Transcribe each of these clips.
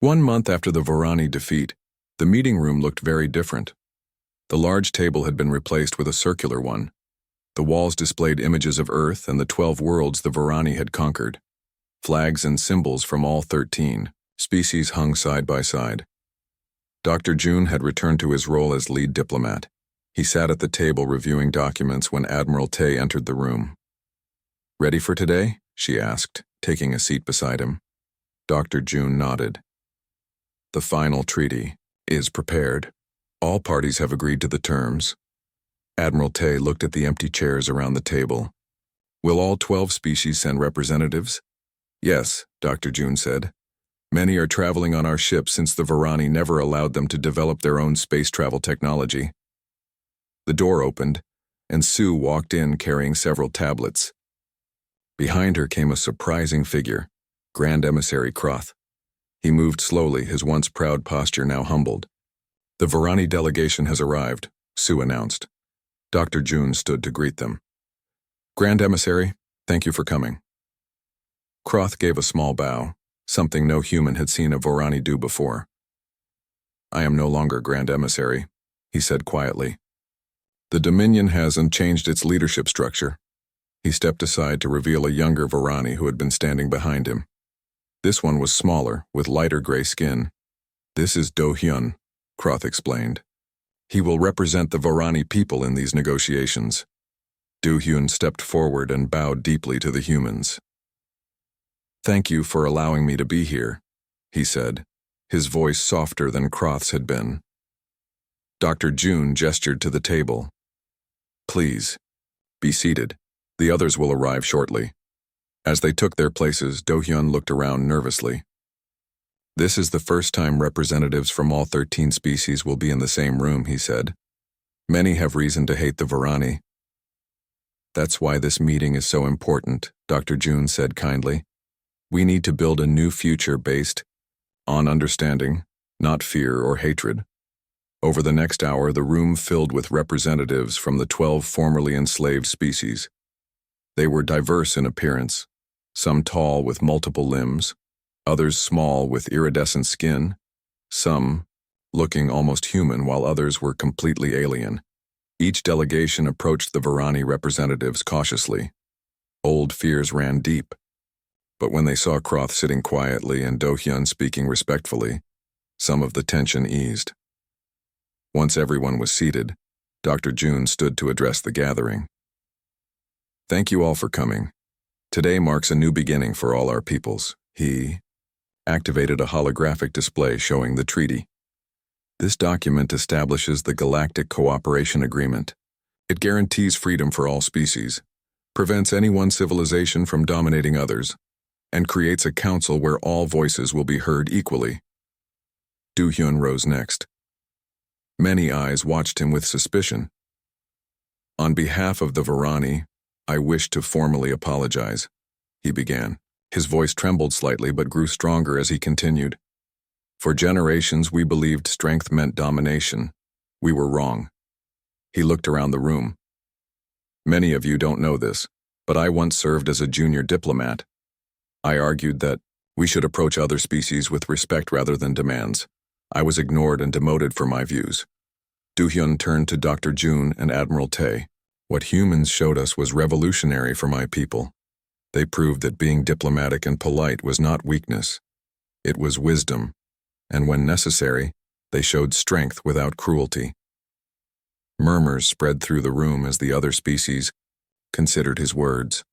1 month after the Varani defeat, the meeting room looked very different. The large table had been replaced with a circular one. The walls displayed images of Earth and the 12 worlds the Varani had conquered. Flags and symbols from all 13 species hung side by side. Dr. June had returned to his role as lead diplomat. He sat at the table reviewing documents when Admiral Tay entered the room. "Ready for today?" she asked, taking a seat beside him. Dr. June nodded. "The final treaty is prepared. All parties have agreed to the terms." Admiral Tay looked at the empty chairs around the table. "Will all 12 species send representatives?" "Yes," Dr. June said. "Many are traveling on our ship since the Varani never allowed them to develop their own space travel technology." The door opened, and Sue walked in carrying several tablets. Behind her came a surprising figure, Grand Emissary Croth. He moved slowly, his once proud posture now humbled. "The Varani delegation has arrived," Sue announced. Dr. June stood to greet them. "Grand Emissary, thank you for coming." Croth gave a small bow, something no human had seen a Varani do before. "I am no longer Grand Emissary," he said quietly. "The Dominion hasn't changed its leadership structure." He stepped aside to reveal a younger Varani who had been standing behind him. This one was smaller, with lighter gray skin. "This is Do-hyun," Croth explained. "He will represent the Varani people in these negotiations." Do-hyun stepped forward and bowed deeply to the humans. "Thank you for allowing me to be here," he said, his voice softer than Croth's had been. Dr. June gestured to the table. "Please, be seated. The others will arrive shortly." As they took their places, Do-hyun looked around nervously. "This is the first time representatives from all 13 species will be in the same room," he said. "Many have reason to hate the Varani." "That's why this meeting is so important," Dr. June said kindly. "We need to build a new future based on understanding, not fear or hatred." Over the next hour, the room filled with representatives from the 12 formerly enslaved species. They were diverse in appearance, some tall with multiple limbs, others small with iridescent skin, some looking almost human while others were completely alien. Each delegation approached the Varani representatives cautiously. Old fears ran deep. But when they saw Croth sitting quietly and Do-hyun speaking respectfully, some of the tension eased. Once everyone was seated, Dr. June stood to address the gathering. "Thank you all for coming. Today marks a new beginning for all our peoples." He activated a holographic display showing the treaty. "This document establishes the Galactic Cooperation Agreement. It guarantees freedom for all species, prevents any one civilization from dominating others, and creates a council where all voices will be heard equally." Do-hyun rose next. Many eyes watched him with suspicion. "On behalf of the Varani, I wish to formally apologize," he began. His voice trembled slightly but grew stronger as he continued. "For generations we believed strength meant domination. We were wrong." He looked around the room. "Many of you don't know this, but I once served as a junior diplomat. I argued that we should approach other species with respect rather than demands. I was ignored and demoted for my views." Do-hyun turned to Dr. June and Admiral Tay. "What humans showed us was revolutionary for my people. They proved that being diplomatic and polite was not weakness. It was wisdom, and when necessary, they showed strength without cruelty." Murmurs spread through the room as the other species considered his words.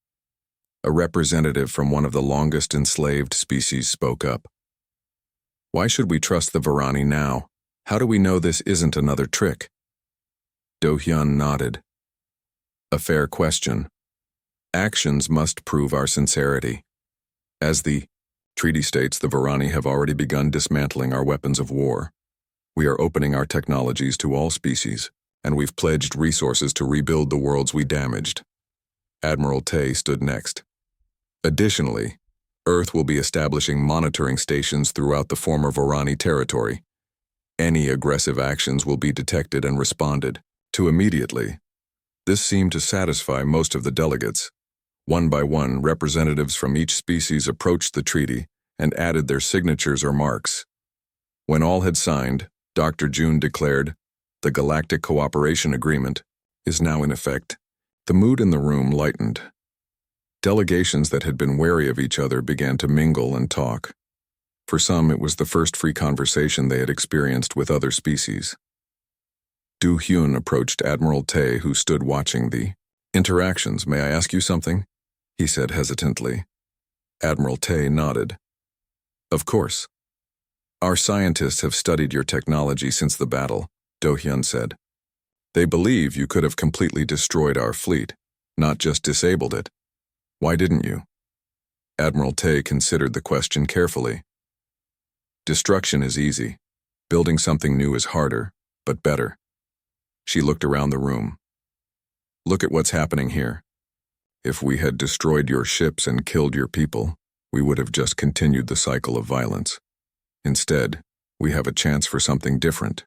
A representative from one of the longest enslaved species spoke up. "Why should we trust the Varani now? How do we know this isn't another trick?" Do-hyun nodded. "A fair question. Actions must prove our sincerity. As the treaty states, the Varani have already begun dismantling our weapons of war. We are opening our technologies to all species, and we've pledged resources to rebuild the worlds we damaged." Admiral Tay stood next. "Additionally, Earth will be establishing monitoring stations throughout the former Varani territory. Any aggressive actions will be detected and responded to immediately." This seemed to satisfy most of the delegates. One by one, representatives from each species approached the treaty and added their signatures or marks. When all had signed, Dr. June declared, "The Galactic Cooperation Agreement is now in effect." The mood in the room lightened. Delegations that had been wary of each other began to mingle and talk. For some, it was the first free conversation they had experienced with other species. Du Hyun approached Admiral Tae, who stood watching the interactions. "May I ask you something?" he said hesitantly. Admiral Tae nodded. "Of course. Our scientists have studied your technology since the battle," Do Hyun said. "They believe you could have completely destroyed our fleet, not just disabled it. Why didn't you?" Admiral Tae considered the question carefully. "Destruction is easy. Building something new is harder, but better." She looked around the room. "Look at what's happening here. If we had destroyed your ships and killed your people, we would have just continued the cycle of violence. Instead, we have a chance for something different."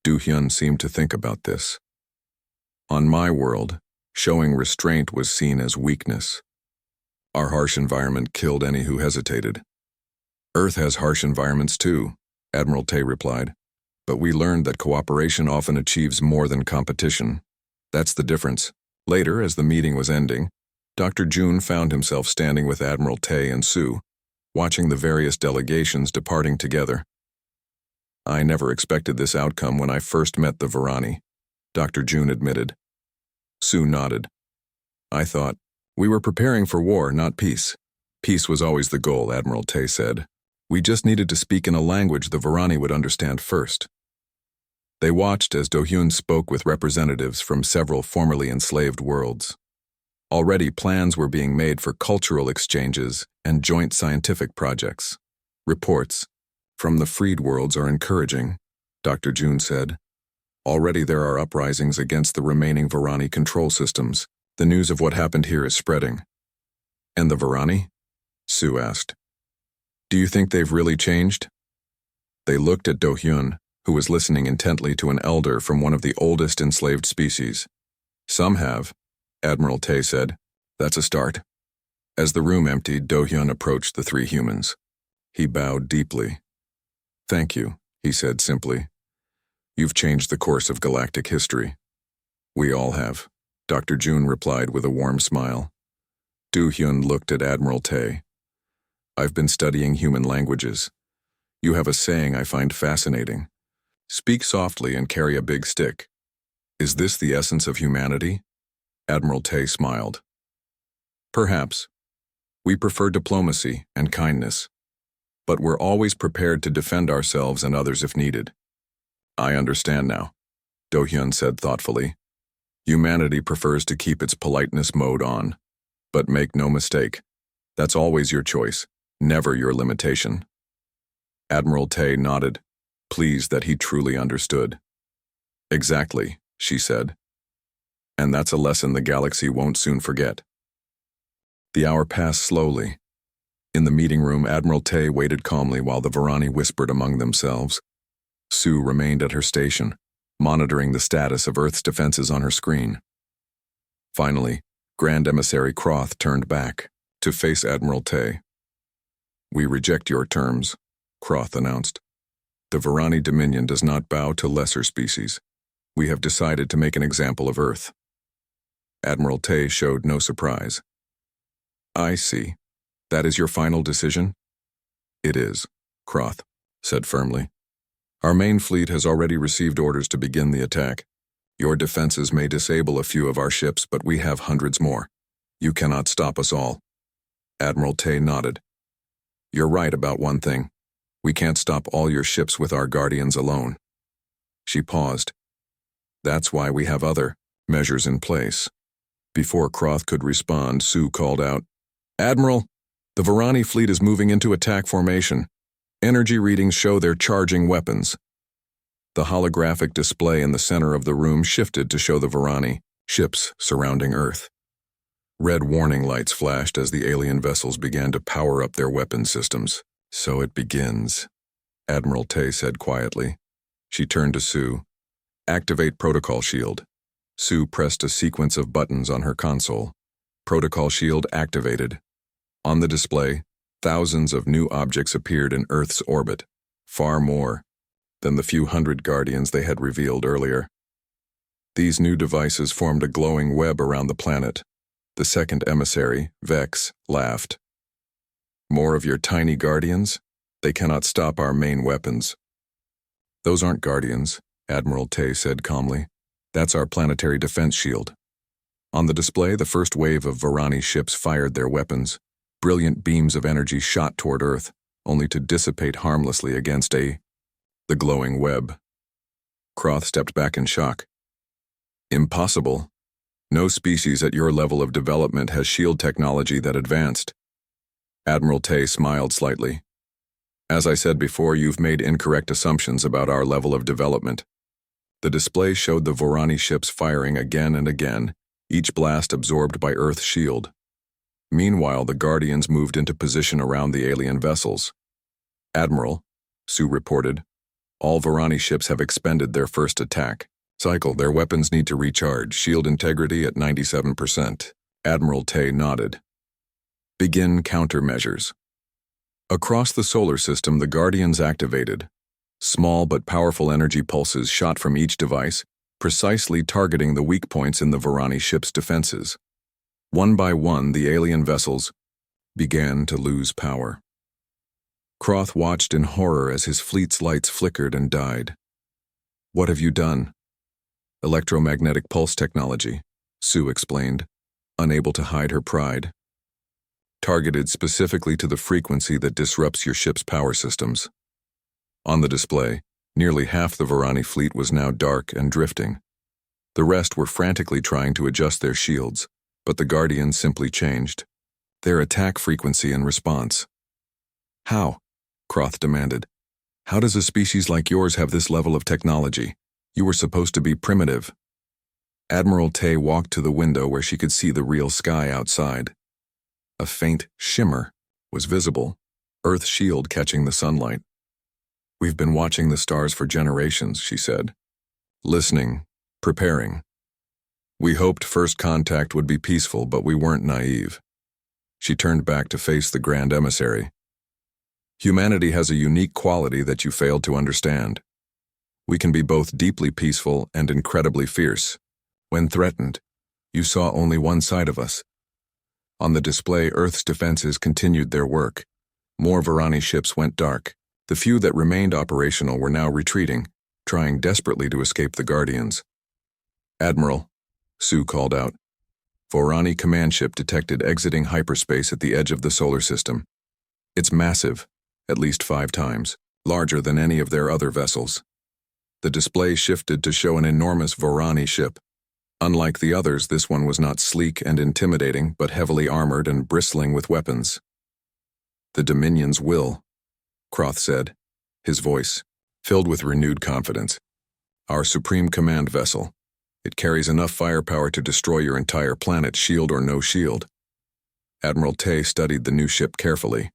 Du Hyun seemed to think about this. "On my world, showing restraint was seen as weakness. Our harsh environment killed any who hesitated." "Earth has harsh environments too," Admiral Tae replied. "But we learned that cooperation often achieves more than competition. That's the difference." Later, as the meeting was ending, Dr. June found himself standing with Admiral Tae and Sue, watching the various delegations departing together. "I never expected this outcome when I first met the Varani," Dr. June admitted. Sue nodded. "I thought, we were preparing for war, not peace." "Peace was always the goal," Admiral Tae said. "We just needed to speak in a language the Varani would understand first." They watched as Do Hyun spoke with representatives from several formerly enslaved worlds. Already plans were being made for cultural exchanges and joint scientific projects. "Reports from the freed worlds are encouraging," Dr. June said. "Already there are uprisings against the remaining Varani control systems. The news of what happened here is spreading." "And the Varani?" Sue asked. "Do you think they've really changed?" They looked at Do Hyun, who was listening intently to an elder from one of the oldest enslaved species. "Some have," Admiral Tae said. "That's a start." As the room emptied, Do Hyun approached the three humans. He bowed deeply. "Thank you," he said simply. "You've changed the course of galactic history." "We all have," Dr. June replied with a warm smile. Do Hyun looked at Admiral Tae. "I've been studying human languages. You have a saying I find fascinating. Speak softly and carry a big stick. Is this the essence of humanity?" Admiral Tae smiled. "Perhaps. We prefer diplomacy and kindness, but we're always prepared to defend ourselves and others if needed." "I understand now," Do Hyun said thoughtfully. "Humanity prefers to keep its politeness mode on. But make no mistake, that's always your choice, never your limitation." Admiral Tae nodded, pleased that he truly understood. "Exactly," she said. "And that's a lesson the galaxy won't soon forget." The hour passed slowly. In the meeting room, Admiral Tae waited calmly while the Varani whispered among themselves. Sue remained at her station, monitoring the status of Earth's defenses on her screen. Finally, Grand Emissary Croth turned back to face Admiral Tae. "We reject your terms," Croth announced. "The Varani Dominion does not bow to lesser species. We have decided to make an example of Earth." Admiral Tae showed no surprise. "I see. That is your final decision?" "It is," Croth said firmly. "Our main fleet has already received orders to begin the attack. Your defenses may disable a few of our ships, but we have hundreds more. You cannot stop us all." Admiral Tae nodded. "You're right about one thing. We can't stop all your ships with our guardians alone." She paused. "That's why we have other measures in place." Before Croth could respond, Sue called out, "Admiral, the Varani fleet is moving into attack formation. Energy readings show they're charging weapons." The holographic display in the center of the room shifted to show the Varani ships surrounding Earth. Red warning lights flashed as the alien vessels began to power up their weapon systems. "So it begins," Admiral Tae said quietly. She turned to Sue. "Activate Protocol Shield." Sue pressed a sequence of buttons on her console. Protocol Shield activated. On the display, thousands of new objects appeared in Earth's orbit. far more than the few hundred Guardians they had revealed earlier. These new devices formed a glowing web around the planet. The second emissary, Vex, laughed. More of your tiny Guardians? They cannot stop our main weapons. Those aren't Guardians, Admiral Tay said calmly. That's our planetary defense shield. On the display, the first wave of Varani ships fired their weapons. Brilliant beams of energy shot toward Earth, only to dissipate harmlessly against the glowing web. Croth stepped back in shock. Impossible. No species at your level of development has shield technology that advanced. Admiral Tay smiled slightly. As I said before, you've made incorrect assumptions about our level of development. The display showed the Varani ships firing again and again, each blast absorbed by Earth's shield. Meanwhile, the Guardians moved into position around the alien vessels. Admiral, Sue reported, all Varani ships have expended their first attack cycle. Their weapons need to recharge. Shield integrity at 97%. Admiral Tay nodded. Begin countermeasures. Across the solar system, the Guardians activated. Small but powerful energy pulses shot from each device, precisely targeting the weak points in the Varani ship's defenses. One by one, the alien vessels began to lose power. Croth watched in horror as his fleet's lights flickered and died. What have you done? Electromagnetic pulse technology, Sue explained, unable to hide her pride. Targeted specifically to the frequency that disrupts your ship's power systems. On the display, nearly half the Varani fleet was now dark and drifting. The rest were frantically trying to adjust their shields, but the Guardians simply changed their attack frequency and response. How? Croth demanded. How does a species like yours have this level of technology? You were supposed to be primitive. Admiral Tay walked to the window where she could see the real sky outside. A faint shimmer was visible, Earth's shield catching the sunlight. We've been watching the stars for generations, she said. Listening, preparing. We hoped first contact would be peaceful, but we weren't naive. She turned back to face the Grand Emissary. Humanity has a unique quality that you failed to understand. We can be both deeply peaceful and incredibly fierce. When threatened, you saw only one side of us. On the display, Earth's defenses continued their work. More Varani ships went dark. The few that remained operational were now retreating, trying desperately to escape the Guardians. Admiral, Sue called out. Varani command ship detected exiting hyperspace at the edge of the solar system. It's massive, at least 5 times, larger than any of their other vessels. The display shifted to show an enormous Varani ship. Unlike the others, this one was not sleek and intimidating, but heavily armored and bristling with weapons. The Dominion's will, Croth said, his voice filled with renewed confidence. Our supreme command vessel. It carries enough firepower to destroy your entire planet, shield or no shield. Admiral Tay studied the new ship carefully.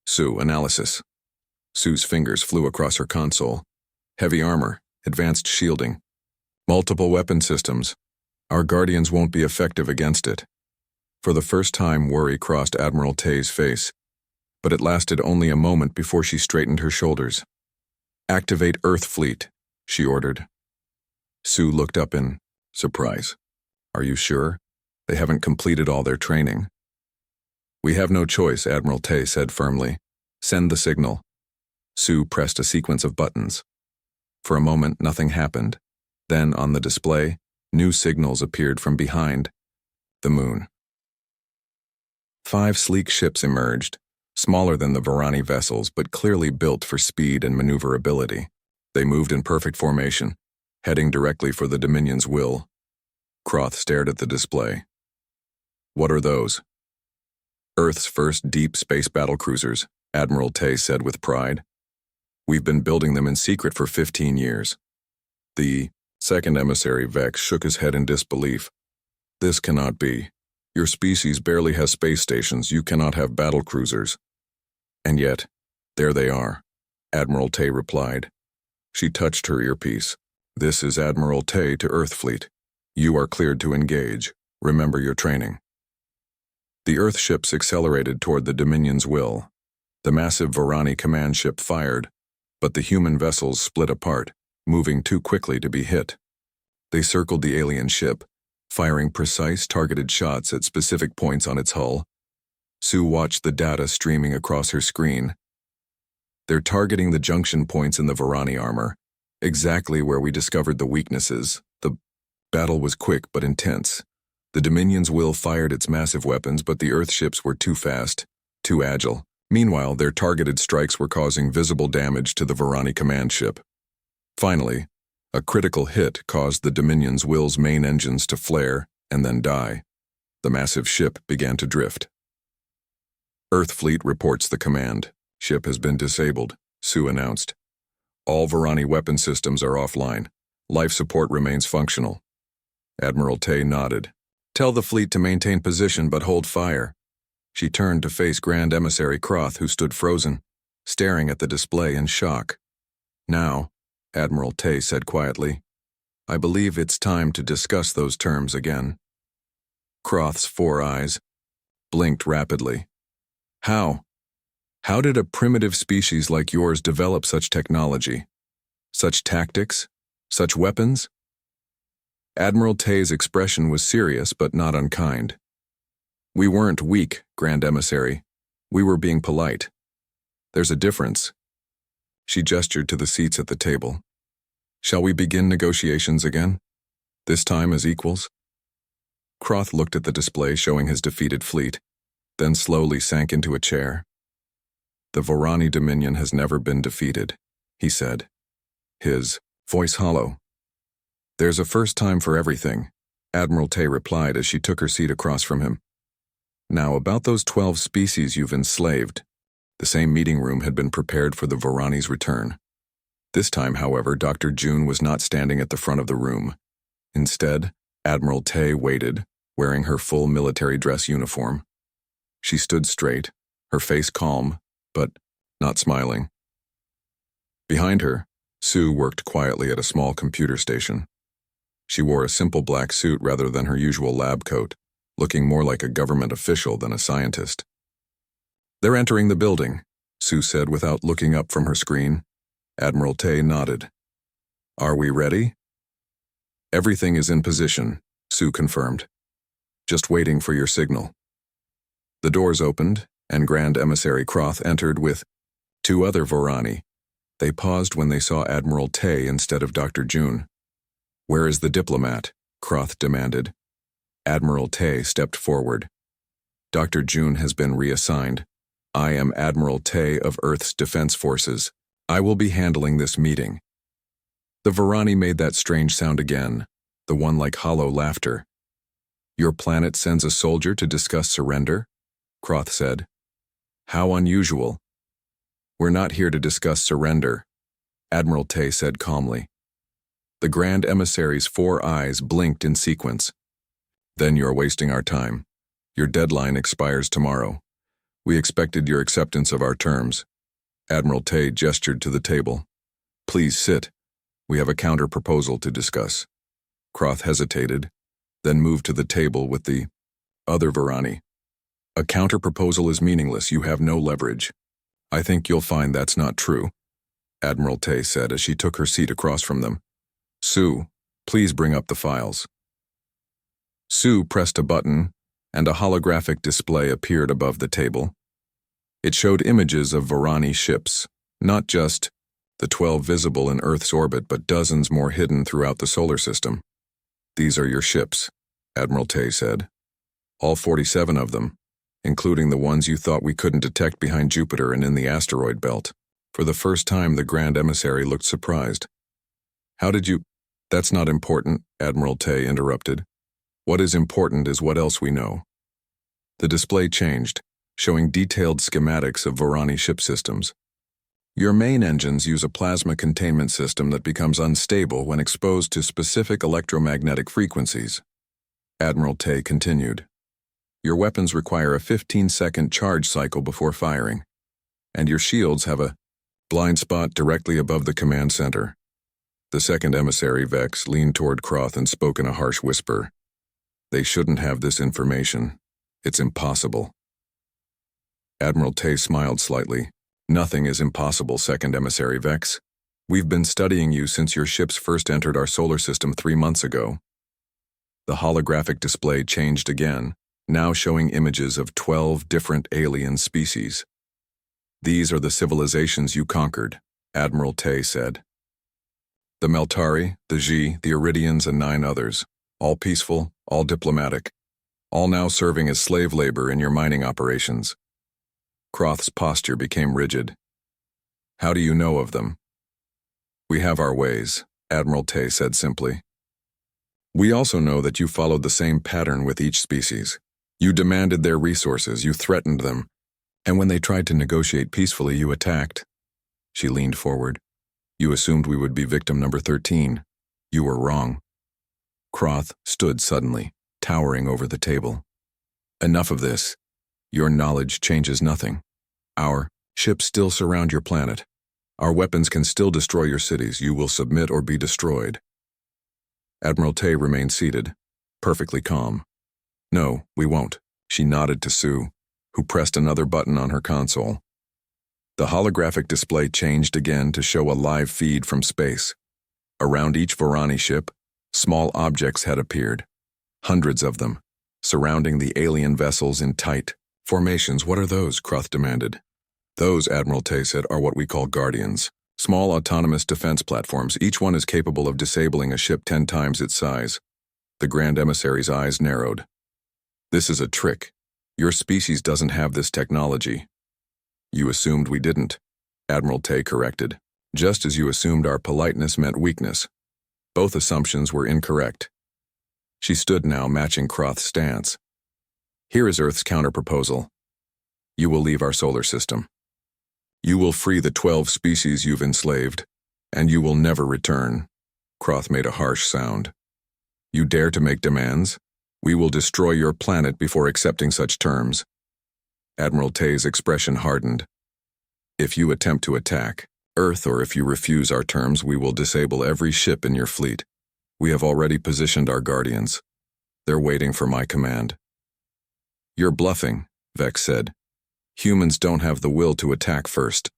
Sue, analysis. Sue's fingers flew across her console. Heavy armor, advanced shielding. Multiple weapon systems. Our Guardians won't be effective against it. For the first time, worry crossed Admiral Tay's face, but it lasted only a moment before she straightened her shoulders. Activate Earth Fleet, she ordered. Sue looked up in surprise. Are you sure? They haven't completed all their training. We have no choice, Admiral Tay said firmly. Send the signal. Sue pressed a sequence of buttons. For a moment, nothing happened. Then, on the display, new signals appeared from behind the moon. 5 sleek ships emerged, smaller than the Varani vessels but clearly built for speed and maneuverability. They moved in perfect formation, heading directly for the Dominion's will. Croth stared at the display. What are those? Earth's first deep space battlecruisers, Admiral Tay said with pride. We've been building them in secret for 15 years. The second emissary, Vex, shook his head in disbelief. This cannot be. Your species barely has space stations. You cannot have battlecruisers. And yet, there they are, Admiral Tay replied. She touched her earpiece. This is Admiral Tay to Earth Fleet. You are cleared to engage. Remember your training. The Earth ships accelerated toward the Dominion's will. The massive Varani command ship fired, but the human vessels split apart, moving too quickly to be hit. They circled the alien ship, firing precise, targeted shots at specific points on its hull. Sue watched the data streaming across her screen. They're targeting the junction points in the Varani armor, exactly where we discovered the weaknesses. The battle was quick but intense. The Dominion's will fired its massive weapons, but the Earth ships were too fast, too agile. Meanwhile, their targeted strikes were causing visible damage to the Varani command ship. Finally, a critical hit caused the Dominion's will's main engines to flare and then die. The massive ship began to drift. Earth Fleet reports the command. Ship has been disabled, Sue announced. All Varani weapon systems are offline. Life support remains functional. Admiral Tay nodded. Tell the fleet to maintain position but hold fire. She turned to face Grand Emissary Croth, who stood frozen, staring at the display in shock. Now, Admiral Tay said quietly, I believe it's time to discuss those terms again. Croth's 4 eyes blinked rapidly. How? How did a primitive species like yours develop such technology? Such tactics? Such weapons? Admiral Tay's expression was serious but not unkind. We weren't weak, Grand Emissary. We were being polite. There's a difference. She gestured to the seats at the table. Shall we begin negotiations again? This time as equals? Croth looked at the display showing his defeated fleet, then slowly sank into a chair. The Varani Dominion has never been defeated, he said, his voice hollow. There's a first time for everything, Admiral Tay replied as she took her seat across from him. Now, about those 12 species you've enslaved. The same meeting room had been prepared for the Varani's return. This time, however, Dr. June was not standing at the front of the room. Instead, Admiral Tay waited, wearing her full military dress uniform. She stood straight, her face calm, but not smiling. Behind her, Sue worked quietly at a small computer station. She wore a simple black suit rather than her usual lab coat, looking more like a government official than a scientist. They're entering the building, Sue said without looking up from her screen. Admiral Tay nodded. Are we ready? Everything is in position, Sue confirmed. Just waiting for your signal. The doors opened, and Grand Emissary Croth entered with 2 other Varani. They paused when they saw Admiral Tay instead of Dr. June. Where is the diplomat? Croth demanded. Admiral Tay stepped forward. Dr. June has been reassigned. I am Admiral Tay of Earth's Defense Forces. I will be handling this meeting. The Varani made that strange sound again, the one like hollow laughter. Your planet sends a soldier to discuss surrender? Croth said. How unusual. We're not here to discuss surrender, Admiral Tay said calmly. The Grand Emissary's 4 eyes blinked in sequence. Then you're wasting our time. Your deadline expires tomorrow. We expected your acceptance of our terms. Admiral Tay gestured to the table. Please sit. We have a counter-proposal to discuss. Croth hesitated, then moved to the table with the other Varani. A counter-proposal is meaningless. You have no leverage. I think you'll find that's not true, Admiral Tay said as she took her seat across from them. Sue, please bring up the files. Sue pressed a button, and a holographic display appeared above the table. It showed images of Varani ships, not just the 12 visible in Earth's orbit, but dozens more hidden throughout the solar system. These are your ships, Admiral Tay said. All 47 of them, including the ones you thought we couldn't detect behind Jupiter and in the asteroid belt. For the first time, the Grand Emissary looked surprised. How did you— That's not important, Admiral Tay interrupted. What is important is what else we know. The display changed, showing detailed schematics of Varani ship systems. Your main engines use a plasma containment system that becomes unstable when exposed to specific electromagnetic frequencies. Admiral Tay continued. Your weapons require a 15-second charge cycle before firing, and your shields have a blind spot directly above the command center. The second emissary, Vex, leaned toward Croth and spoke in a harsh whisper. They shouldn't have this information. It's impossible. Admiral Tay smiled slightly. Nothing is impossible, Second Emissary Vex. We've been studying you since your ships first entered our solar system 3 months ago. The holographic display changed again, now showing images of 12 different alien species. These are the civilizations you conquered, Admiral Tay said. The Meltari, the Ji, the Iridians, and 9 others, all peaceful, all diplomatic, all now serving as slave labor in your mining operations. Kroth's posture became rigid. How do you know of them? We have our ways, Admiral Tay said simply. We also know that you followed the same pattern with each species. You demanded their resources, you threatened them, and when they tried to negotiate peacefully, you attacked. She leaned forward. You assumed we would be victim number 13. You were wrong. Kroth stood suddenly, towering over the table. Enough of this. Your knowledge changes nothing. Our ships still surround your planet. Our weapons can still destroy your cities. You will submit or be destroyed. Admiral Tay remained seated, perfectly calm. No, we won't. She nodded to Sue, who pressed another button on her console. The holographic display changed again to show a live feed from space. Around each Varani ship, small objects had appeared. Hundreds of them, surrounding the alien vessels in tight formations. What are those? Kroth demanded. Those, Admiral Tay said, are what we call Guardians. Small autonomous defense platforms. Each one is capable of disabling a ship 10 times its size. The Grand Emissary's eyes narrowed. This is a trick. Your species doesn't have this technology. You assumed we didn't, Admiral Tay corrected, just as you assumed our politeness meant weakness. Both assumptions were incorrect. She stood now, matching Kroth's stance. Here is Earth's counterproposal. You will leave our solar system. You will free the 12 species you've enslaved, and you will never return. Kroth made a harsh sound. You dare to make demands? We will destroy your planet before accepting such terms. Admiral Tay's expression hardened. If you attempt to attack Earth, or if you refuse our terms, we will disable every ship in your fleet. We have already positioned our Guardians. They're waiting for my command. You're bluffing, Vex said. Humans don't have the will to attack first.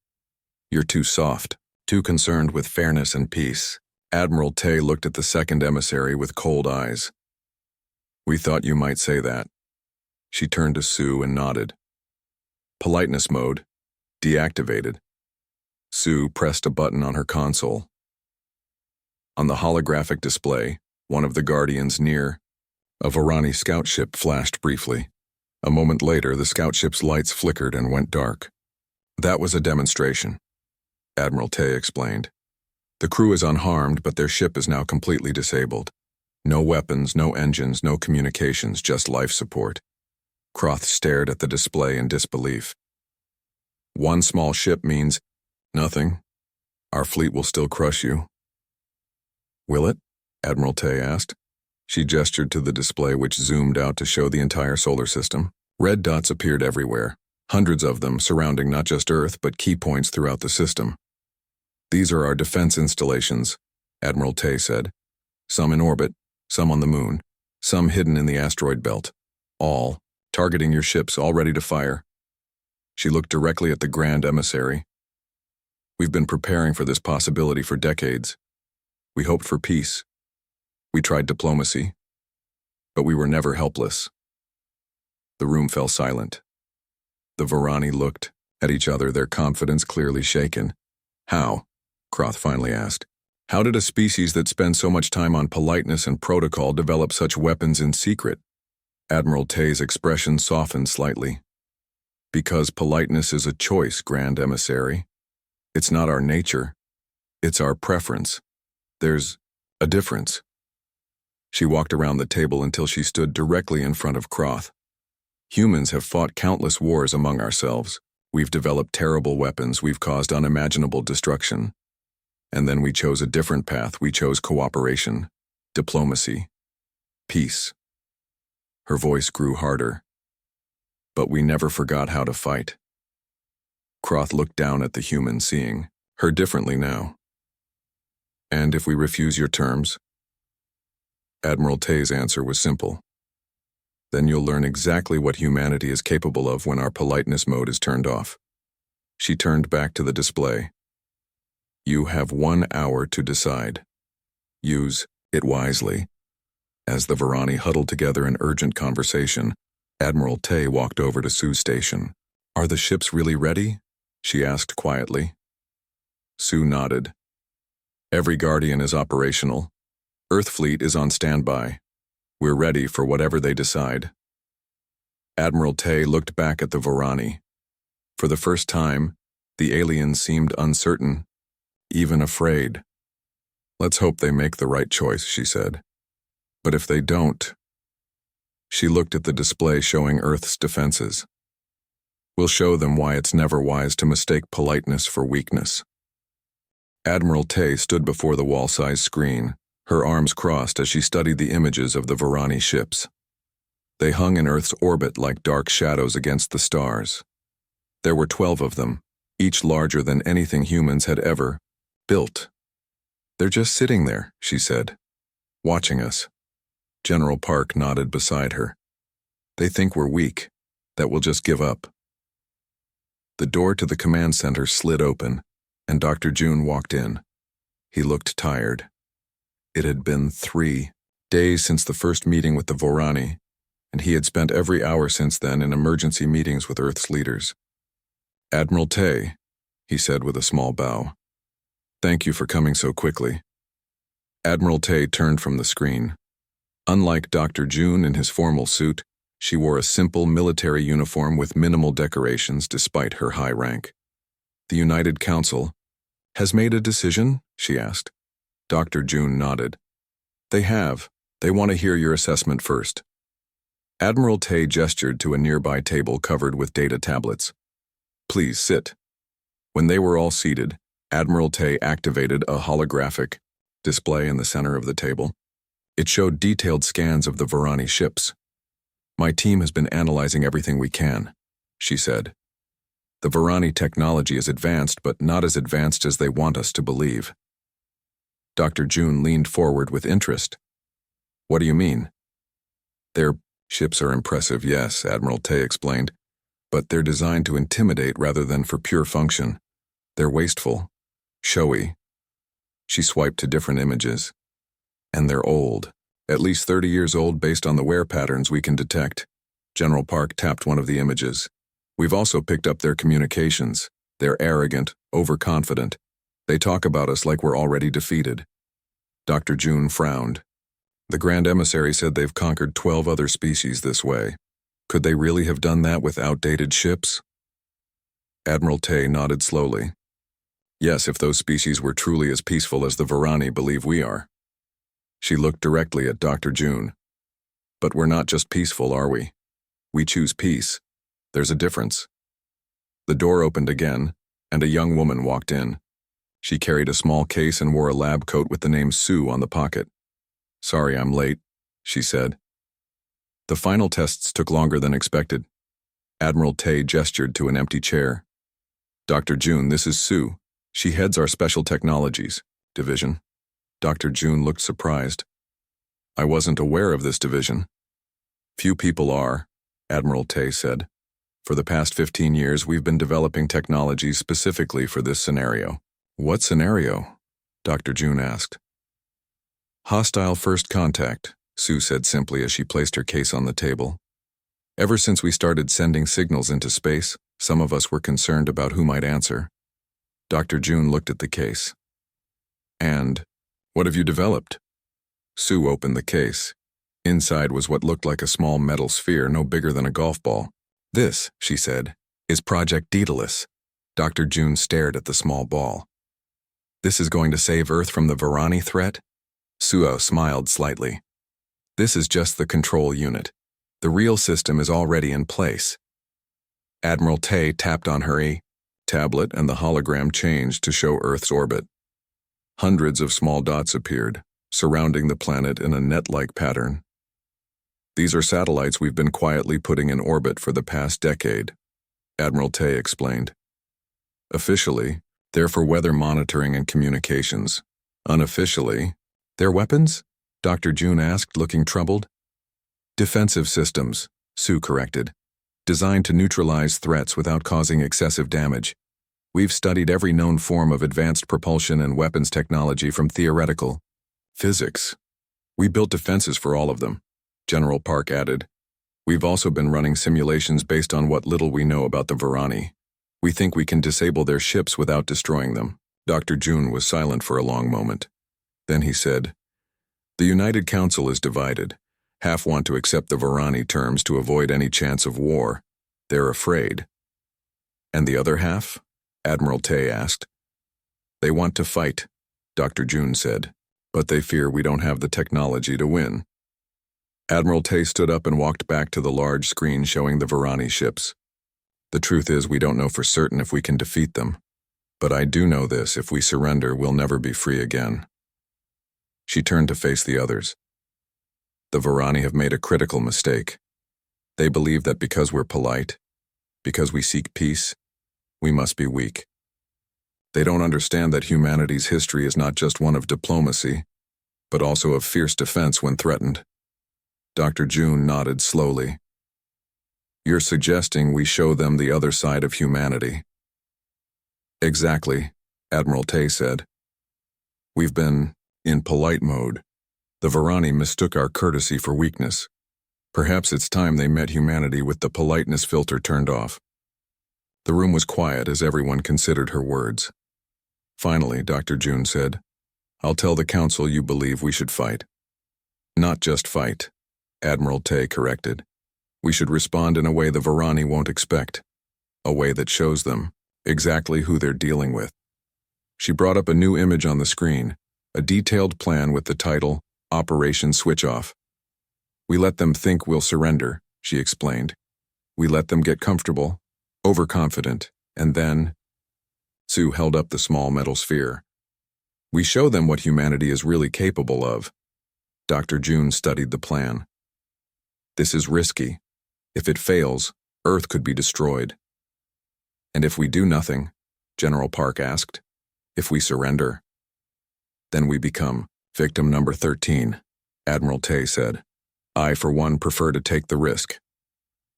You're too soft, too concerned with fairness and peace. Admiral Tay looked at the second emissary with cold eyes. We thought you might say that. She turned to Sue and nodded. Politeness mode, deactivated. Sue pressed a button on her console. On the holographic display, one of the Guardians near, a Varani scout ship flashed briefly. A moment later, the scout ship's lights flickered and went dark. That was a demonstration, Admiral Tay explained. The crew is unharmed, but their ship is now completely disabled. No weapons, no engines, no communications, just life support. Kroth stared at the display in disbelief. One small ship means nothing. Our fleet will still crush you. Will it? Admiral Tay asked. She gestured to the display, which zoomed out to show the entire solar system. Red dots appeared everywhere, hundreds of them surrounding not just Earth but key points throughout the system. These are our defense installations, Admiral Tay said. Some in orbit, some on the moon, some hidden in the asteroid belt. All targeting your ships, all ready to fire. She looked directly at the Grand Emissary. We've been preparing for this possibility for decades. We hoped for peace. We tried diplomacy, but we were never helpless. The room fell silent. The Varani looked at each other, their confidence clearly shaken. How? Kroth finally asked. How did a species that spends so much time on politeness and protocol develop such weapons in secret? Admiral Tay's expression softened slightly. Because politeness is a choice, Grand Emissary. It's not our nature. It's our preference. There's a difference. She walked around the table until she stood directly in front of Kroth. Humans have fought countless wars among ourselves. We've developed terrible weapons. We've caused unimaginable destruction. And then we chose a different path. We chose cooperation, diplomacy, peace. Her voice grew harder. But we never forgot how to fight. Kroth looked down at the human, seeing her differently now. And if we refuse your terms? Admiral Tay's answer was simple. Then you'll learn exactly what humanity is capable of when our politeness mode is turned off. She turned back to the display. You have 1 hour to decide. Use it wisely. As the Varani huddled together in urgent conversation, Admiral Tay walked over to Sue's station. Are the ships really ready? She asked quietly. Sue nodded. Every Guardian is operational. Earth fleet is on standby. We're ready for whatever they decide. Admiral Tay looked back at the Varani. For the first time, the aliens seemed uncertain, even afraid. Let's hope they make the right choice, she said. But if they don't... She looked at the display showing Earth's defenses. We'll show them why it's never wise to mistake politeness for weakness. Admiral Tay stood before the wall-sized screen, her arms crossed as she studied the images of the Varani ships. They hung in Earth's orbit like dark shadows against the stars. There were 12 of them, each larger than anything humans had ever built. They're just sitting there, she said, watching us. General Park nodded beside her. They think we're weak, that we'll just give up. The door to the command center slid open, and Dr. June walked in. He looked tired. It had been 3 days since the first meeting with the Varani, and he had spent every hour since then in emergency meetings with Earth's leaders. Admiral Tay, he said with a small bow. Thank you for coming so quickly. Admiral Tay turned from the screen. Unlike Dr. June in his formal suit, she wore a simple military uniform with minimal decorations despite her high rank. The United Council has made a decision, she asked. Dr. June nodded. They have. They want to hear your assessment first. Admiral Tay gestured to a nearby table covered with data tablets. Please sit. When they were all seated, Admiral Tay activated a holographic display in the center of the table. It showed detailed scans of the Varani ships. My team has been analyzing everything we can, she said. The Varani technology is advanced, but not as advanced as they want us to believe. Dr. June leaned forward with interest. What do you mean? Their ships are impressive, yes, Admiral Tay explained, but they're designed to intimidate rather than for pure function. They're wasteful, showy. She swiped to different images. And they're old, at least 30 years old based on the wear patterns we can detect. General Park tapped one of the images. We've also picked up their communications. They're arrogant, overconfident. They talk about us like we're already defeated. Dr. June frowned. The Grand Emissary said they've conquered 12 other species this way. Could they really have done that with outdated ships? Admiral Tay nodded slowly. Yes, if those species were truly as peaceful as the Varani believe we are. She looked directly at Dr. June. But we're not just peaceful, are we? We choose peace. There's a difference. The door opened again, and a young woman walked in. She carried a small case and wore a lab coat with the name Sue on the pocket. Sorry I'm late, she said. The final tests took longer than expected. Admiral Tay gestured to an empty chair. Dr. June, this is Sue. She heads our Special Technologies division. Dr. June looked surprised. I wasn't aware of this division. Few people are, Admiral Tay said. For the past 15 years, we've been developing technologies specifically for this scenario. What scenario? Dr. June asked. Hostile first contact, Sue said simply as she placed her case on the table. Ever since we started sending signals into space, some of us were concerned about who might answer. Dr. June looked at the case. And what have you developed? Sue opened the case. Inside was what looked like a small metal sphere no bigger than a golf ball. This, she said, is Project Daedalus. Dr. June stared at the small ball. This is going to save Earth from the Varani threat? Suo smiled slightly. This is just the control unit. The real system is already in place. Admiral Tay tapped on her tablet and the hologram changed to show Earth's orbit. Hundreds of small dots appeared, surrounding the planet in a net-like pattern. These are satellites we've been quietly putting in orbit for the past decade, Admiral Tay explained. Officially, they're for weather monitoring and communications. Unofficially, they're weapons? Dr. June asked, looking troubled. Defensive systems, Sue corrected. Designed to neutralize threats without causing excessive damage. We've studied every known form of advanced propulsion and weapons technology from theoretical physics. We built defenses for all of them, General Park added. We've also been running simulations based on what little we know about the Varani. We think we can disable their ships without destroying them. Dr. June was silent for a long moment. Then he said, "The United Council is divided. Half want to accept the Varani terms to avoid any chance of war. They're afraid." "And the other half?" Admiral Tay asked. "They want to fight," Dr. June said, "but they fear we don't have the technology to win." Admiral Tay stood up and walked back to the large screen showing the Varani ships. "The truth is we don't know for certain if we can defeat them. But I do know this, if we surrender, we'll never be free again." She turned to face the others. "The Varani have made a critical mistake. They believe that because we're polite, because we seek peace, we must be weak. They don't understand that humanity's history is not just one of diplomacy, but also of fierce defense when threatened." Dr. June nodded slowly. "You're suggesting we show them the other side of humanity?" "Exactly," Admiral Tay said. "We've been in polite mode. The Varani mistook our courtesy for weakness. Perhaps it's time they met humanity with the politeness filter turned off." The room was quiet as everyone considered her words. Finally, Dr. June said, "I'll tell the Council you believe we should fight." "Not just fight," Admiral Tay corrected. "We should respond in a way the Varani won't expect. A way that shows them exactly who they're dealing with." She brought up a new image on the screen, a detailed plan with the title, Operation Switch Off. "We let them think we'll surrender," she explained. "We let them get comfortable, overconfident, and then—" Sue held up the small metal sphere. "We show them what humanity is really capable of." Dr. June studied the plan. "This is risky. If it fails, Earth could be destroyed." "And if we do nothing?" General Park asked. "If we surrender?" "Then we become victim number 13, Admiral Tay said. "I, for one, prefer to take the risk."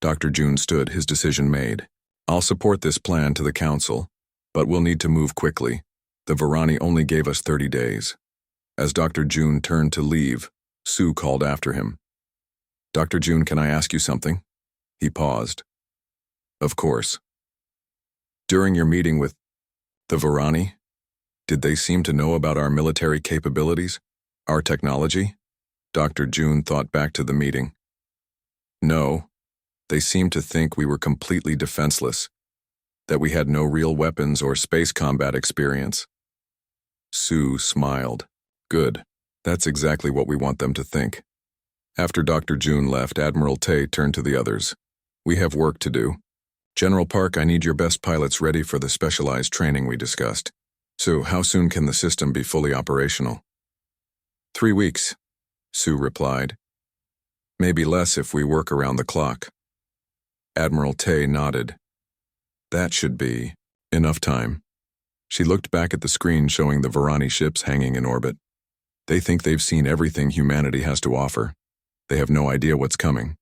Dr. June stood, his decision made. "I'll support this plan to the Council, but we'll need to move quickly. The Varani only gave us 30 days. As Dr. June turned to leave, Sue called after him. "Dr. June, can I ask you something?" He paused. "Of course." "During your meeting with the Varani, did they seem to know about our military capabilities, our technology?" Dr. June thought back to the meeting. "No, they seemed to think we were completely defenseless, that we had no real weapons or space combat experience." Sue smiled. "Good. That's exactly what we want them to think." After Dr. June left, Admiral Tay turned to the others. "We have work to do. General Park, I need your best pilots ready for the specialized training we discussed. So, how soon can the system be fully operational?" 3 weeks, Sue replied. "Maybe less if we work around the clock." Admiral Tay nodded. "That should be enough time." She looked back at the screen showing the Varani ships hanging in orbit. "They think they've seen everything humanity has to offer. They have no idea what's coming."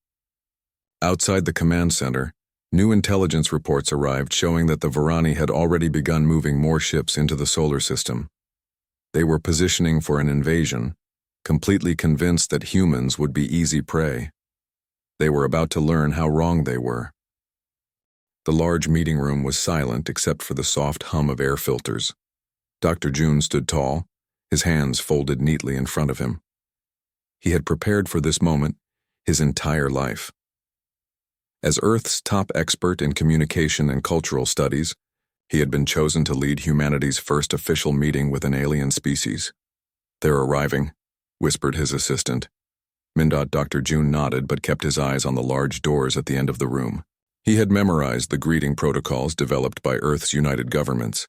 Outside the command center, new intelligence reports arrived showing that the Varani had already begun moving more ships into the solar system. They were positioning for an invasion, completely convinced that humans would be easy prey. They were about to learn how wrong they were. The large meeting room was silent except for the soft hum of air filters. Dr. June stood tall, his hands folded neatly in front of him. He had prepared for this moment his entire life. As Earth's top expert in communication and cultural studies, he had been chosen to lead humanity's first official meeting with an alien species. "They're arriving," whispered his assistant. Dr. June nodded but kept his eyes on the large doors at the end of the room. He had memorized the greeting protocols developed by Earth's United Governments.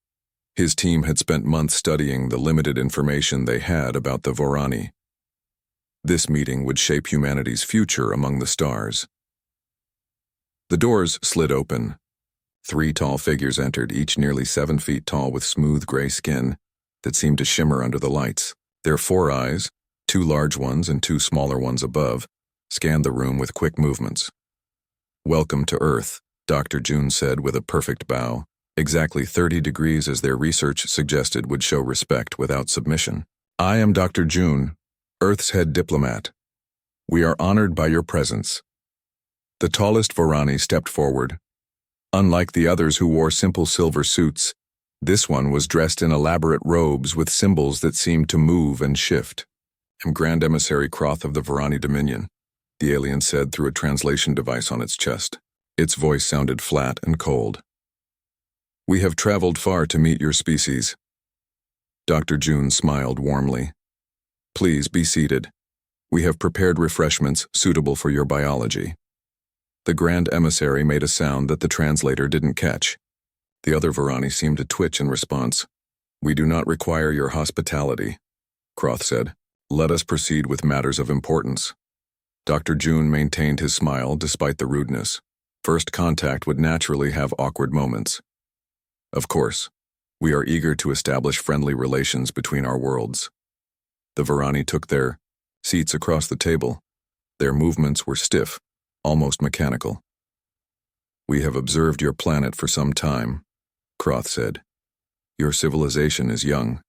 His team had spent months studying the limited information they had about the Varani. This meeting would shape humanity's future among the stars. The doors slid open. 3 tall figures entered, each nearly 7 feet tall with smooth gray skin that seemed to shimmer under the lights. Their 4 eyes, 2 large ones and 2 smaller ones above, scanned the room with quick movements. "Welcome to Earth," Dr. June said with a perfect bow. exactly 30 degrees as their research suggested would show respect without submission. I am Dr. June, Earth's head diplomat. We are honored by your presence. The tallest Varani stepped forward. Unlike the others who wore simple silver suits, this one was dressed in elaborate robes with symbols that seemed to move and shift. I'm Grand Emissary Croth of the Varani Dominion, the alien said through a translation device on its chest. Its voice sounded flat and cold. We have traveled far to meet your species. Dr. June smiled warmly. Please be seated. We have prepared refreshments suitable for your biology. The Grand Emissary made a sound that the translator didn't catch. The other Varani seemed to twitch in response. We do not require your hospitality, Croth said. Let us proceed with matters of importance. Dr. June maintained his smile despite the rudeness. First contact would naturally have awkward moments. Of course, we are eager to establish friendly relations between our worlds. The Varani took their seats across the table. Their movements were stiff, almost mechanical. We have observed your planet for some time, Croth said. Your civilization is young,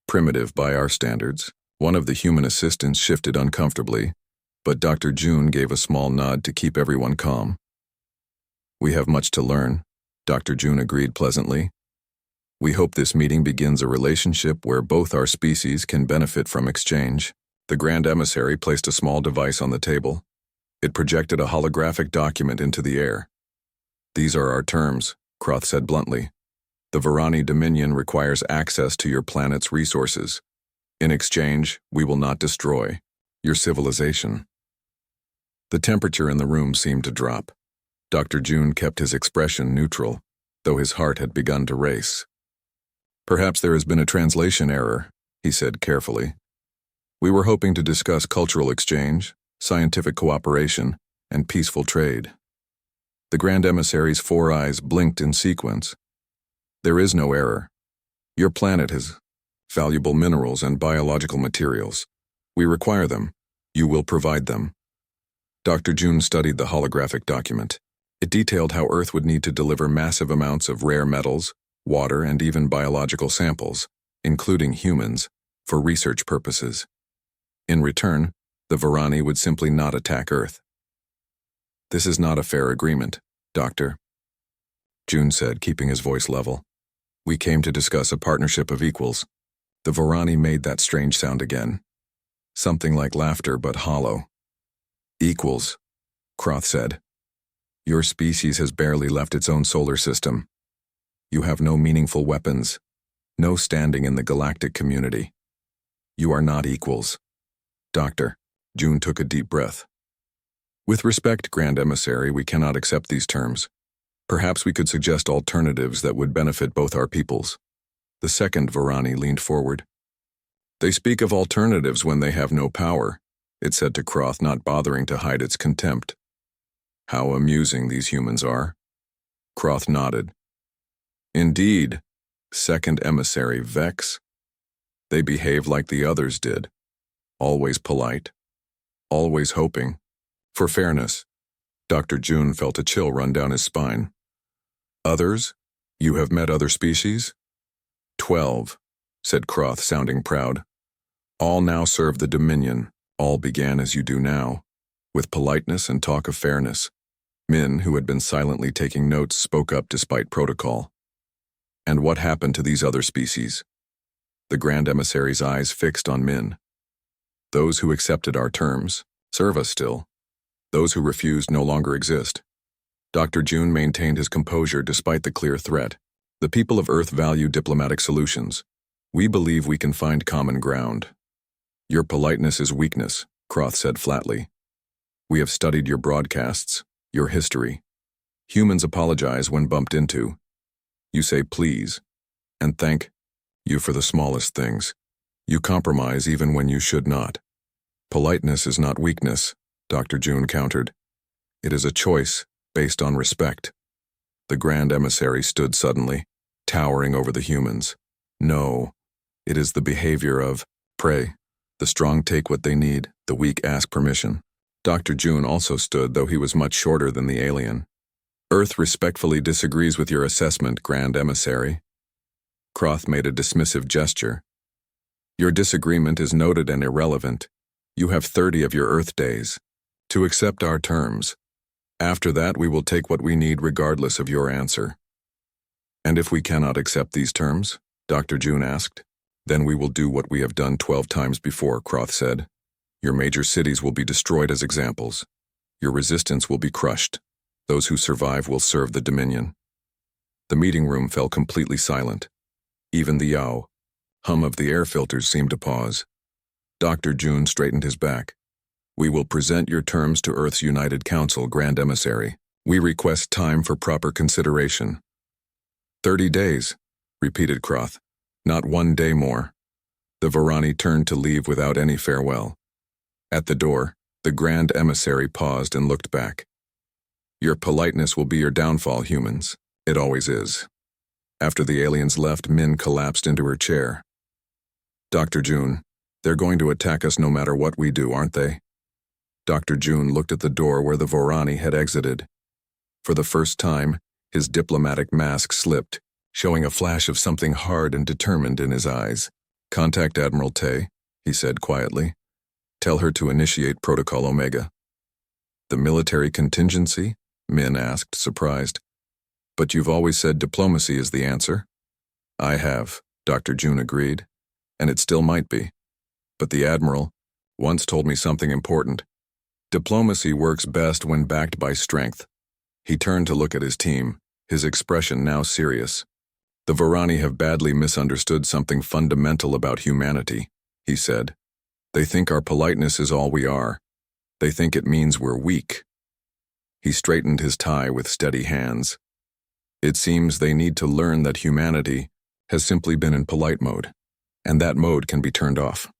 primitive by our standards. One of the human assistants shifted uncomfortably, but Dr. June gave a small nod to keep everyone calm. We have much to learn, Dr. June agreed pleasantly. We hope this meeting begins a relationship where both our species can benefit from exchange. The Grand Emissary placed a small device on the table. It projected a holographic document into the air. These are our terms, Croth said bluntly. The Varani Dominion requires access to your planet's resources. In exchange, we will not destroy your civilization. The temperature in the room seemed to drop. Dr. June kept his expression neutral, though his heart had begun to race. Perhaps there has been a translation error, he said carefully. We were hoping to discuss cultural exchange, scientific cooperation, and peaceful trade. The Grand Emissary's 4 eyes blinked in sequence. There is no error. Your planet has valuable minerals and biological materials. We require them. You will provide them. Dr. June studied the holographic document. It detailed how Earth would need to deliver massive amounts of rare metals, water, and even biological samples, including humans, for research purposes. In return, the Varani would simply not attack Earth. This is not a fair agreement, Doctor, June said, keeping his voice level. We came to discuss a partnership of equals. The Varani made that strange sound again. Something like laughter, but hollow. Equals, Croth said. Your species has barely left its own solar system. You have no meaningful weapons, no standing in the galactic community. You are not equals. Doctor, June took a deep breath. With respect, Grand Emissary, we cannot accept these terms. Perhaps we could suggest alternatives that would benefit both our peoples. The second Varani leaned forward. They speak of alternatives when they have no power, it said to Croth, not bothering to hide its contempt. How amusing these humans are. Croth nodded. Indeed, Second Emissary Vex. They behave like the others did. Always polite. Always hoping. For fairness. Dr. June felt a chill run down his spine. Others? You have met other species? 12, said Croth, sounding proud. All now serve the Dominion. All began as you do now, with politeness and talk of fairness. Min, who had been silently taking notes, spoke up despite protocol. And what happened to these other species? The Grand Emissary's eyes fixed on Min. Those who accepted our terms serve us still. Those who refused no longer exist. Dr. June maintained his composure despite the clear threat. The people of Earth value diplomatic solutions. We believe we can find common ground. Your politeness is weakness, Croth said flatly. We have studied your broadcasts, your history. Humans apologize when bumped into. You say please, and thank you for the smallest things. You compromise even when you should not. Politeness is not weakness, Dr. June countered. It is a choice based on respect. The Grand Emissary stood suddenly, towering over the humans. No, it is the behavior of prey. The strong take what they need, the weak ask permission. Dr. June also stood, though he was much shorter than the alien. Earth respectfully disagrees with your assessment, Grand Emissary. Croth made a dismissive gesture. Your disagreement is noted and irrelevant. You have 30 of your Earth days to accept our terms. After that, we will take what we need regardless of your answer. And if we cannot accept these terms? Dr. June asked. Then we will do what we have done 12 times before, Croth said. Your major cities will be destroyed as examples. Your resistance will be crushed. Those who survive will serve the Dominion. The meeting room fell completely silent. Even the hum of the air filters seemed to pause. Dr. June straightened his back. We will present your terms to Earth's United Council, Grand Emissary. We request time for proper consideration. 30 days, repeated Croth. Not 1 day more. The Varani turned to leave without any farewell. At the door, the Grand Emissary paused and looked back. Your politeness will be your downfall, humans. It always is. After the aliens left, Min collapsed into her chair. Dr. June, they're going to attack us no matter what we do, aren't they? Dr. June looked at the door where the Varani had exited. For the first time, his diplomatic mask slipped, showing a flash of something hard and determined in his eyes. Contact Admiral Tay, he said quietly. Tell her to initiate Protocol Omega. The military contingency? Min asked, surprised. But you've always said diplomacy is the answer. I have, Dr. June agreed, and it still might be. But the Admiral once told me something important. Diplomacy works best when backed by strength. He turned to look at his team, his expression now serious. The Varani have badly misunderstood something fundamental about humanity, he said. They think our politeness is all we are. They think it means we're weak. He straightened his tie with steady hands. It seems they need to learn that humanity has simply been in polite mode, and that mode can be turned off.